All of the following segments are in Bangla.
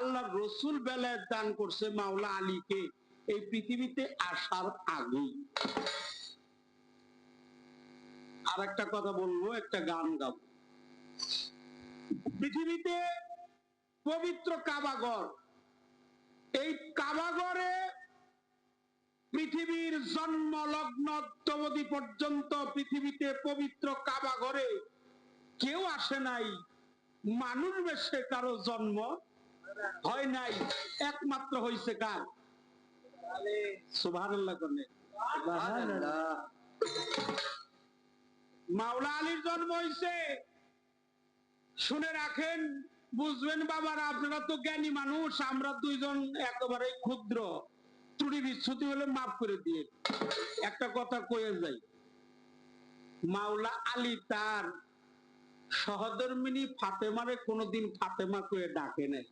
আল্লাহ রসুল বেলায় দান করছে মাওলা আলীকে এই পৃথিবীতে আসার আগে। আর একটা কথা বলবো, একটা গান গাব। পৃথিবীতে পবিত্র কাবাগর, এই কাবাগরে পৃথিবীর জন্ম লগ্ন অদ্যাবধি পর্যন্ত পৃথিবীতে পবিত্র কাবাগরে কেউ আসে নাই, মানুষ বেশে কারো জন্ম হয় নাই, একমাত্র হইছে কার? সুবহানাল্লাহ করলে মাওলা আলীর জন্ম হইছে। শুনে রাখেন, বুঝবেন বাবারা, আপনারা তো জ্ঞানী মানুষ, আমরা দুইজন একেবারে ক্ষুদ্র, ত্রুটি বিচ্ছুতি হলে মাফ করে দিয়ে একটা কথা কয়ে যাই। মাওলা আলী তার সহধর্মিনী ফাতেমারে কোনোদিন ফাতেমা কয়ে ডাকে নাই।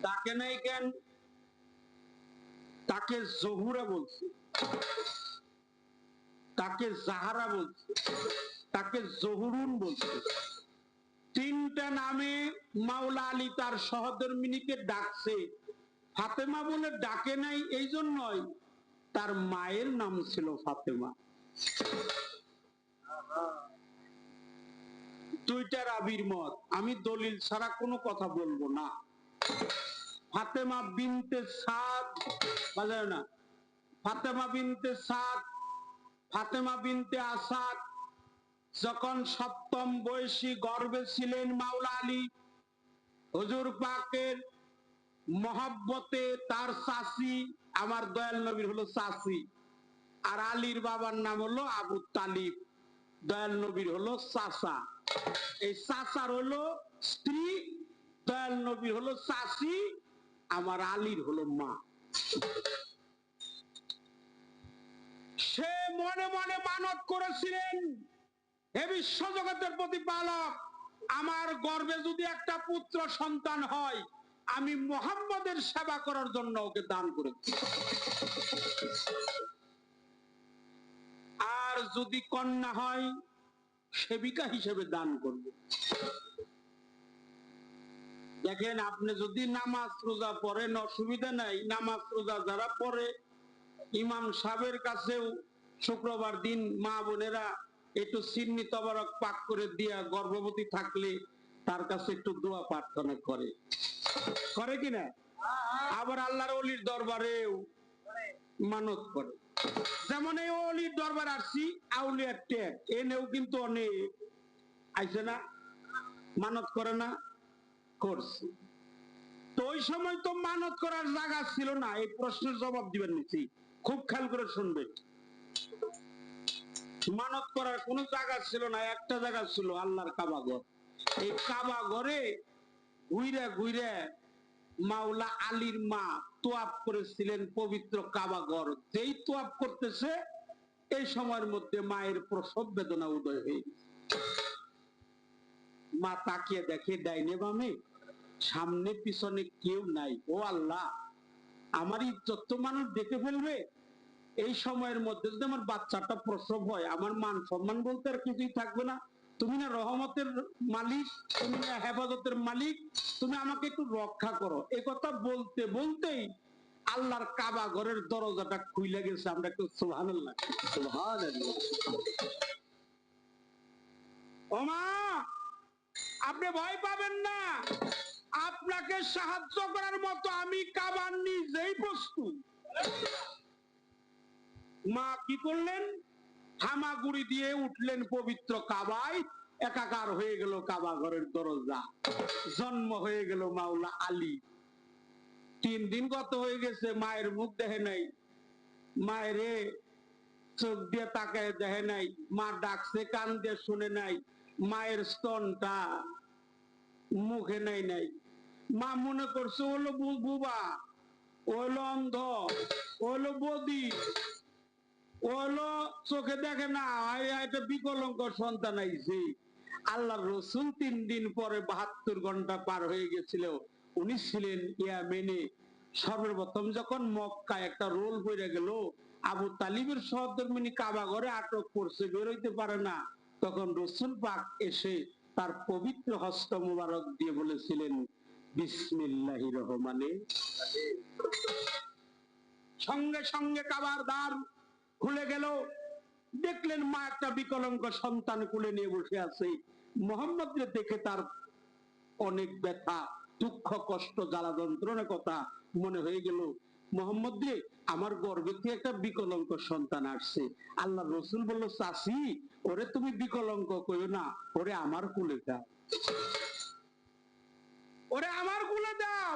ডাকে নাই কেন? তাকে জহুরা বলছে, তাকে জাহারা বলছে, তাকে জহুরুন বলছে। তিনটা নামে মাওলা আলী তার সহধর্মিনীকে ডাকছে। ফাতেমা বলে ডাকে নাই এই জন্যই, তার মায়ের নাম ছিল ফাতেমা। দুইটার আবির মত, আমি দলিল ছাড়া কোনো কথা বলবো না। ফাতেমা বিনতে সাদ, বাজায় না, ফাতেমা বিনতে সাদ, ফাতেমা বিনতে আসাদ যখন সপ্তম বয়সী গর্ভে ছিলেন মাওলা আলী, হুজুর পাকের মহব্বতে তার চাচি, আমার দয়াল নবীর হলো চাচি, আর আলীর বাবার নাম হলো আবু তালিব, দয়াল নবীর হলো চাচা। এই চাচার হলো স্ত্রী, দয়াল নবীর হলো চাচি, আমার আলীর হলো মা। সে মনে মনে মানত করেছিলেন, হে বিশ্ব জগতের প্রতিপালক, আমার গর্ভে যদি একটা পুত্র সন্তান হয়, আমি মুহাম্মদের সেবা করার জন্য ওকে দান করেছি, আর যদি কন্যা হয় সেবিকা হিসেবে দান করবে। দেখেন, আপনি যদি নামাজ রোজা পড়েন অসুবিধা নাই, নামাজ রোজা যারা পড়ে ইমাম সাহেবের কাছেও শুক্রবার দিন মা বোনেরা একটু সিন্নি তবারক পাক করে দিয়া গর্ভবতী থাকলে তার কাছে একটু দোয়া প্রার্থনা করে, করে কিনা? আবার আল্লাহর ওলির দরবারেও মানত করে। যেমন এই ওলির দরবার আসছি, আউলিয়ার ট্যাগ এনেও কিন্তু অনেক আইছে না, মানত করে না, করছে। তো ওই সময় তো মানত করার জায়গা ছিল না। এই প্রশ্নের জবাব দিবেন নিচ্ছি, খুব খেয়াল করে শুনবেন। মানত করার কোন জায়গা ছিল না, একটা জায়গা ছিল আল্লাহর কাবাঘর। এই কাবাঘরে ঘুইরা ঘুইরা মাওলা আলীর মা তোয়াব করেছিলেন পবিত্র কাবাঘর। যেই তোয়াব করতেছে এই সময়ের মধ্যে মায়ের প্রসব বেদনা উদয় হয়ে গেছে। মা তাকিয়ে দেখে ডাইনে বামে সামনে পিছনে কেউ নাই। ও আল্লাহ, আমার ইজ্জত তো মানুষ দেখে ফেলবে, এই সময়ের মধ্যে যদি আমার বাচ্চাটা প্রসব হয়, আমার মান সম্মান বলতে আর কিছুই থাকবে না। তুমি না রহমতের মালিক, তুমি না হেফাজতের মালিক, তুমি আমাকে একটু রক্ষা করো। এ কথা বলতে বলতেই আল্লাহর কাবা ঘরের দরজাটা খুলে গেছে। আমরা একটু সুবহানাল্লাহ, সুবহানাল্লাহ। ও মা, আপনি ভয় পাবেন না, আপনাকে সাহায্য করার মতো আমি কাবার নিজেই প্রস্তুত। মা কি করলেন? হামাগুড়ি দিয়ে উঠলেন পবিত্র কাবায়, একাকার হয়ে গেল কাবা ঘরের দরজা, জন্ম হয়ে গেল মাওলা আলী। 3 দিন গত হয়ে গেছে, মায়ের মুখ দেখে নাই, মায়ের চোখ দিয়ে তাকায় দেখে নাই, মা ডাকছে কান দিয়ে শুনে নাই, মায়ের স্তনটা মুখে নাই নাই। মা মনে করছে হলো বুবা, হলো অন্ধ, হলো বদি, হলো চোখে দেখে না, একটা বিকলঙ্ক সন্তান আইছে। আল্লাহ রসুল 3 দিন পরে 72 ঘন্টা পার হয়ে গেছিল, উনি ছিলেন ইয়ামেনে। সর্বপ্রথম যখন মক্কায় একটা রোল পড়ে গেল, আবু তালিবের সহধর্মিনী কাবা ঘরে আটক করছে, বেরোইতে পারে না, তখন রসুল পাক এসে তার পবিত্র হস্ত মুবারক দিয়ে বলেছিলেন বিসমিল্লাহির রহমানির। সঙ্গে সঙ্গে কাবার দ্বার খুলে গেল। দেখলেন মা একটা বিকলাঙ্গ সন্তান কোলে নিয়ে বসে আছে। মোহাম্মদকে দেখে তার অনেক ব্যথা, দুঃখ, কষ্ট, জ্বালা যন্ত্রণার কথা মনে হয়ে গেল। মোহাম্মদ রে, আমার গর্ভে থেকে একটা বিকলাঙ্গ সন্তান আসছে। আল্লাহ রসুল বলল, চাচি ওরে তুমি বিকলাঙ্গ কইও না, ওরে আমার কোলে দাও, ওরে আমার কোলে দাও,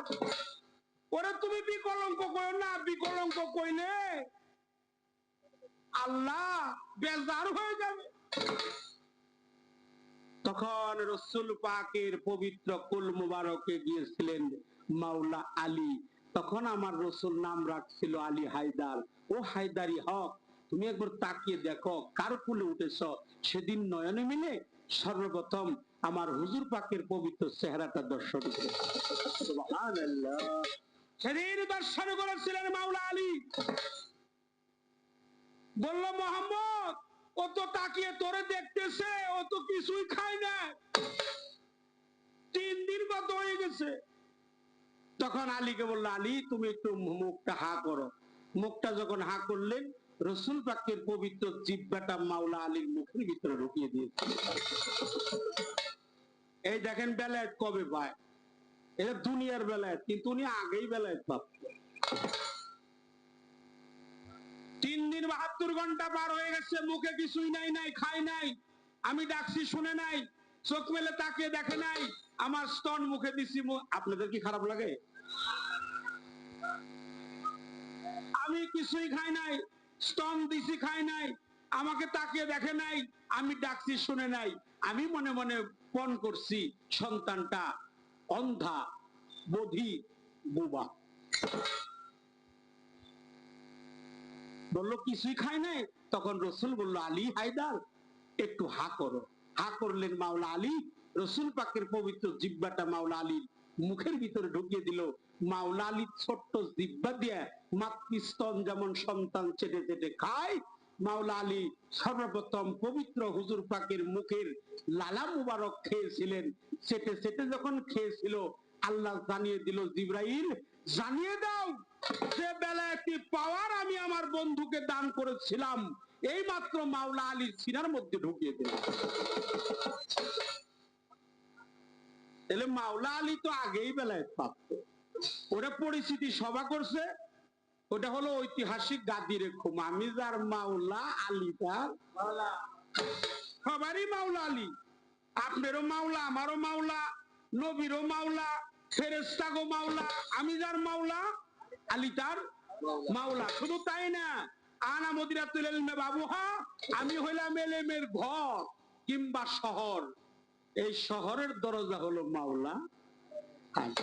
ওরে তুমি বিকলাঙ্গ কইও না। বিকলাঙ্গ কইলে আল্লাহ বেজার হয়ে যাবে। তখন রসুল পাকের পবিত্র কুল মুবারকে গিয়েছিলেন মাওলা আলী। তখন আমার রসুল নাম রাখছিল আলী হায়দার। ও হায়দারি হক, তুমি একবার তাকিয়ে দেখো কার কুলে উঠেছ। সেদিন নয়নে মিলে সর্বপ্রথম আমার হুজুর পাকের পবিত্র চেহারাটা দর্শন করে। সুবহানাল্লাহ। সেদিন দর্শন করেছিলেন মাওলা আলী। বলল, মোহাম্মদ ও তো তাকিয়ে তোরে দেখতেছে, ও তো কিছুই খায় না, 3 দিন কত হয়ে গেছে। তখন আলীকে বলল, আলী তুমি একটু মুখটা হা করো। মুখটা যখন হা করলেন, রসুল পাকের পবিত্র জিহ্বাটা মাওলা আলীর মুখের ভিতরে ঢুকিয়ে দিয়েছে। এই দেখেন বেলায়েত কবে পায়, এটা দুনিয়ার বেলায়েত, কিন্তু উনি আগেই বেলায়েত প্রাপ্ত। 3 দিন 72 ঘন্টা পার হয়ে গেছে, মুখে কিছুই নাই, নাই খাই নাই, আমি ডাকছি শুনে নাই, চোখ মেলে তাকিয়ে দেখে নাই, আমার স্তন মুখে দিছি। আপনাদের কি খারাপ লাগে? আমি কিছুই খাই নাই, স্তন দিছি খাই নাই, আমাকে তাকিয়ে দেখে নাই, আমি ডাকছি শুনে নাই। আমি মনে মনে পণ করছি সন্তানটা অন্ধা, বধি, বোবা। বললো কিছুই খায় নাই। তখন রসুল বলল, আলী হায়দার একটু হা করো। হা করলেন মাওলা আলী। রসুল পাকের পবিত্র জিহ্বাটা মাওলা আলীর মুখের ভিতরে ঢুকিয়ে দিল। মাওলা আলী ছোট্ট জিহ্বা দিয়ে মাতৃস্তন যেমন সন্তান চেটে চেটে খায়, মাওলা আলী সর্বপ্রথম পবিত্র হুজুর পাকের মুখের লালা মুবারক খেয়েছিলেন। চেটে চেটে যখন খেয়েছিল, আল্লাহ জানিয়ে দিল, জিবরাইল জানিয়ে দাও যে বেলায়েতি পাওয়ার আমি আমার বন্ধুকে দান করেছিলাম, এই মাত্র মাওলা আলীর সিনার মধ্যে ঢুকিয়ে দিলাম। তাহলে মাওলা আলী তো আগেই বেলায়েত প্রাপ্ত। ওরা পরিচিতি সভা করছে, ওটা হলো ঐতিহাসিক গাদির খুম। আমি যার মাওলা, আলী তার মাওলা, সবারই মাওলা আলী। আপনারও মাওলা, আমারও মাওলা, নবীরও মাওলা, ফেরেশতাগো মাওলা। আমি যার মাওলা, আলী তার মাওলা। শুধু তাই না, আনা মদিনাতুল ইলমে বাবুহা, আমি হইলাম এলেমের ঘর কিংবা শহর। এই শহরের দরজা হলো মাওলা আলী।